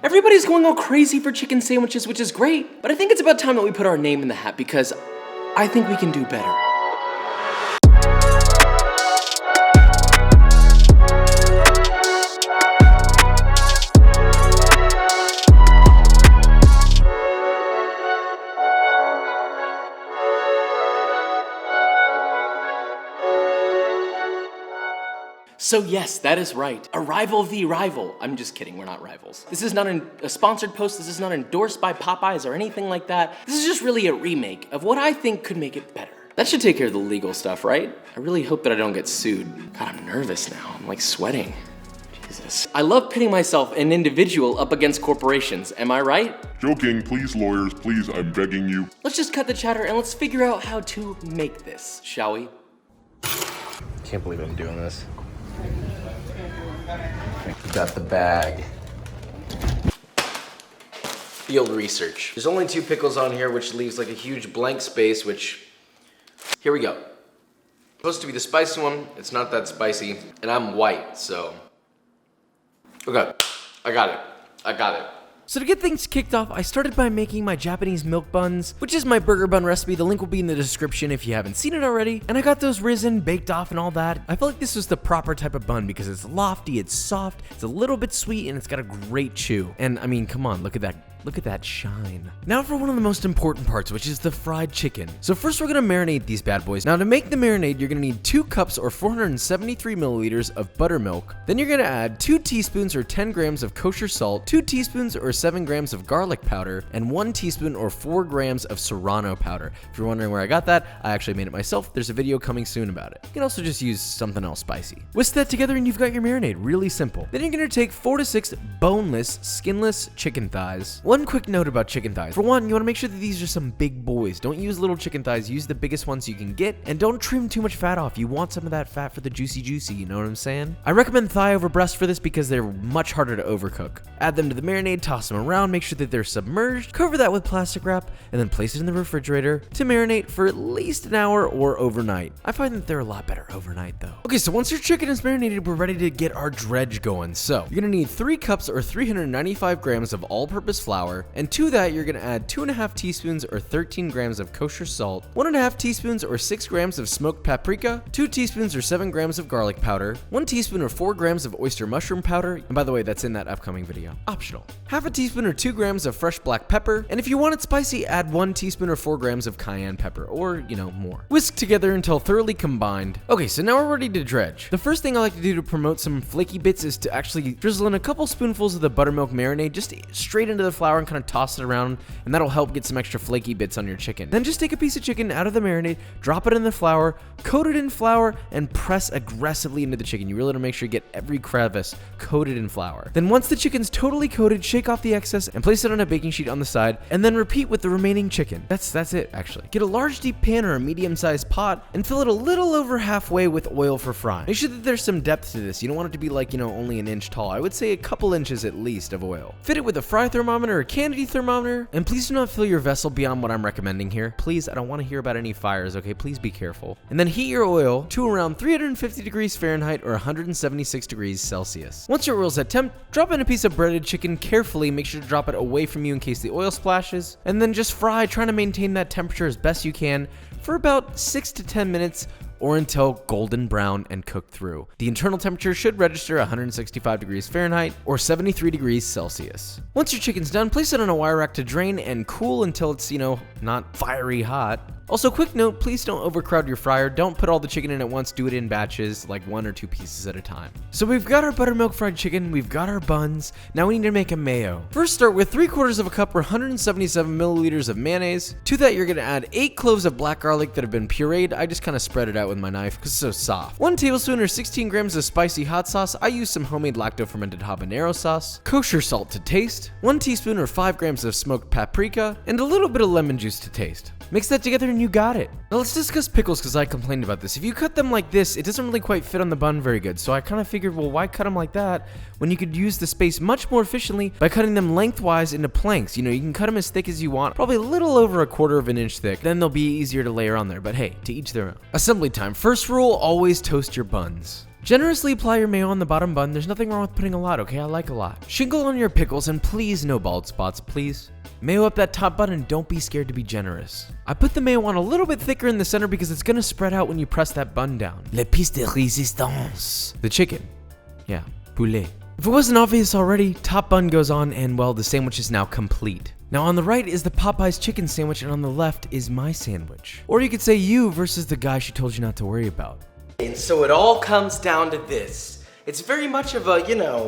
Everybody's going all crazy for chicken sandwiches, which is great, but I think it's about time that we put our name in the hat because I think we can do better. So yes, that is right. A rival v. rival. I'm just kidding, we're not rivals. This is not a sponsored post, this is not endorsed by Popeyes or anything like that. This is just really a remake of what I think could make it better. That should take care of the legal stuff, right? I really hope that I don't get sued. God, I'm nervous now, I'm like sweating. Jesus. I love pitting myself, an individual, up against corporations, am I right? Joking, please lawyers, please, I'm begging you. Let's just cut the chatter and let's figure out how to make this, shall we? Can't believe I'm doing this. Got the bag. Field research. There's only 2 pickles on here, which leaves like a huge blank space, which, here we go. Supposed to be the spicy one, it's not that spicy, and I'm white, so. Okay, I got it. So to get things kicked off, I started by making my Japanese milk buns, which is my burger bun recipe. The link will be in the description if you haven't seen it already. And I got those risen, baked off and all that. I felt like this was the proper type of bun because it's lofty, it's soft, it's a little bit sweet, and it's got a great chew. And I mean, come on, look at that. Look at that shine. Now for one of the most important parts, which is the fried chicken. So first we're gonna marinate these bad boys. Now to make the marinade, you're gonna need 2 cups or 473 milliliters of buttermilk. Then you're gonna add 2 teaspoons or 10 grams of kosher salt, 2 teaspoons or 7 grams of garlic powder, and 1 teaspoon or 4 grams of serrano powder. If you're wondering where I got that, I actually made it myself. There's a video coming soon about it. You can also just use something else spicy. Whisk that together and you've got your marinade, really simple. Then you're gonna take 4 to 6 boneless, skinless chicken thighs. One quick note about chicken thighs. For one, you want to make sure that these are some big boys. Don't use little chicken thighs, use the biggest ones you can get, and don't trim too much fat off. You want some of that fat for the juicy, you know what I'm saying? I recommend thigh over breast for this because they're much harder to overcook. Add them to the marinade, toss them around, make sure that they're submerged, cover that with plastic wrap, and then place it in the refrigerator to marinate for at least an hour or overnight. I find that they're a lot better overnight though. Okay, so once your chicken is marinated, we're ready to get our dredge going. So you're gonna need 3 cups or 395 grams of all-purpose flour, and to that, you're gonna add 2.5 teaspoons or 13 grams of kosher salt, 1.5 teaspoons or 6 grams of smoked paprika, 2 teaspoons or 7 grams of garlic powder, 1 teaspoon or 4 grams of oyster mushroom powder, and by the way, that's in that upcoming video, optional. Half a teaspoon or 2 grams of fresh black pepper, and if you want it spicy, add 1 teaspoon or 4 grams of cayenne pepper, or, you know, more. Whisk together until thoroughly combined. Okay, so now we're ready to dredge. The first thing I like to do to promote some flaky bits is to actually drizzle in a couple spoonfuls of the buttermilk marinade just straight into the flour and kind of toss it around, and that'll help get some extra flaky bits on your chicken. Then just take a piece of chicken out of the marinade, drop it in the flour, coat it in flour, and press aggressively into the chicken. You really want to make sure you get every crevice coated in flour. Then once the chicken's totally coated, shake off the excess and place it on a baking sheet on the side, and then repeat with the remaining chicken. That's it, actually. Get a large deep pan or a medium-sized pot and fill it a little over halfway with oil for frying. Make sure that there's some depth to this. You don't want it to be like, you know, only an inch tall. I would say a couple inches at least of oil. Fit it with a fry thermometer or candidate thermometer, and please do not fill your vessel beyond what I'm recommending here. Please, I don't want to hear about any fires, okay? Please be careful. And then heat your oil to around 350 degrees Fahrenheit or 176 degrees Celsius. Once your oil's at temp, drop in a piece of breaded chicken carefully. Make sure to drop it away from you in case the oil splashes, and then just fry, trying to maintain that temperature as best you can for about 6 to 10 minutes or until golden brown and cooked through. The internal temperature should register 165 degrees Fahrenheit or 73 degrees Celsius. Once your chicken's done, place it on a wire rack to drain and cool until it's, you know, not fiery hot. Also, quick note, please don't overcrowd your fryer. Don't put all the chicken in at once. Do it in batches, like 1 or 2 pieces at a time. So we've got our buttermilk fried chicken, we've got our buns. Now we need to make a mayo. First, start with 3/4 of a cup or 177 milliliters of mayonnaise. To that, you're gonna add 8 cloves of black garlic that have been pureed. I just kind of spread it out with my knife because it's so soft. 1 tablespoon or 16 grams of spicy hot sauce. I use some homemade lacto-fermented habanero sauce. Kosher salt to taste. 1 teaspoon or 5 grams of smoked paprika, and a little bit of lemon juice to taste. Mix that together and you got it. Now let's discuss pickles because I complained about this. If you cut them like this, it doesn't really quite fit on the bun very good. So I kind of figured, well, why cut them like that when you could use the space much more efficiently by cutting them lengthwise into planks. You know, you can cut them as thick as you want, probably a little over 1/4 of an inch thick. Then they'll be easier to layer on there, but hey, to each their own. Assembly time. First rule, always toast your buns. Generously apply your mayo on the bottom bun. There's nothing wrong with putting a lot, okay? I like a lot. Shingle on your pickles, and please no bald spots, please. Mayo up that top bun and don't be scared to be generous. I put the mayo on a little bit thicker in the center because it's gonna spread out when you press that bun down. Le piece de résistance. The chicken. Yeah, poulet. If it wasn't obvious already, top bun goes on and well, the sandwich is now complete. Now on the right is the Popeyes chicken sandwich and on the left is my sandwich. Or you could say you versus the guy she told you not to worry about. And so it all comes down to this. It's very much of a,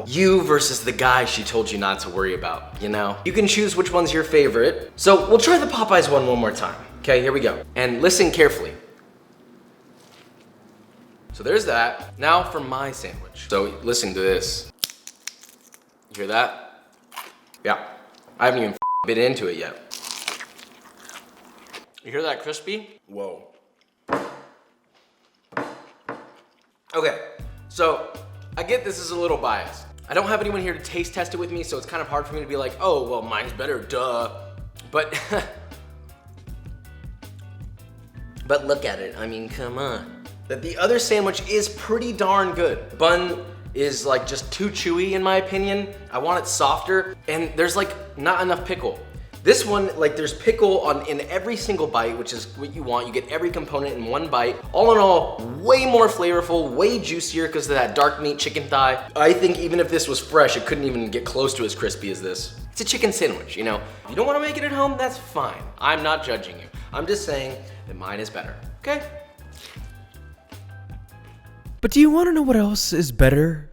you versus the guy she told you not to worry about, You can choose which one's your favorite. So we'll try the Popeyes one more time. Okay, here we go. And listen carefully. So there's that. Now for my sandwich. So listen to this. You hear that? Yeah. I haven't even bit into it yet. You hear that crispy? Whoa. Okay, so I get this is a little biased. I don't have anyone here to taste test it with me, so it's kind of hard for me to be like, oh, well, mine's better, duh. But look at it, I mean, come on. That the other sandwich is pretty darn good. Bun is like just too chewy in my opinion. I want it softer, and there's like not enough pickle. This one, like there's pickle in every single bite, which is what you want. You get every component in one bite. All in all, way more flavorful, way juicier because of that dark meat chicken thigh. I think even if this was fresh, it couldn't even get close to as crispy as this. It's a chicken sandwich, If you don't want to make it at home, that's fine. I'm not judging you. I'm just saying that mine is better, okay? But do you want to know what else is better?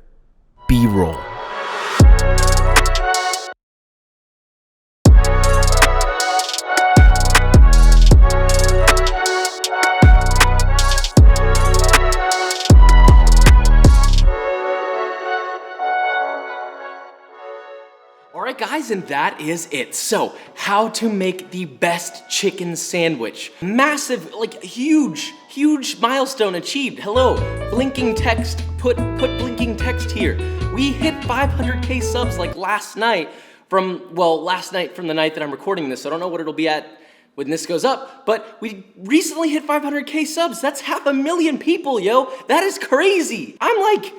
B-roll. Alright guys, and that is it. So, how to make the best chicken sandwich. Massive, like huge milestone achieved. Hello, blinking text, put blinking text here. We hit 500K subs like last night from the night that I'm recording this. I don't know what it'll be at when this goes up, but we recently hit 500K subs. That's 500,000 people, yo. That is crazy. I'm like...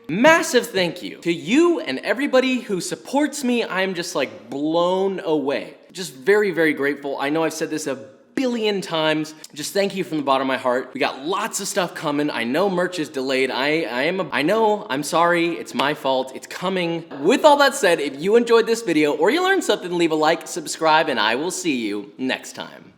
Massive thank you to you and everybody who supports me. I'm just like blown away. Just very, very grateful. I know I've said this a billion times. Just thank you from the bottom of my heart. We got lots of stuff coming. I know merch is delayed. I know, I'm sorry. It's my fault. It's coming. With all that said, if you enjoyed this video or you learned something, leave a like, subscribe, and I will see you next time.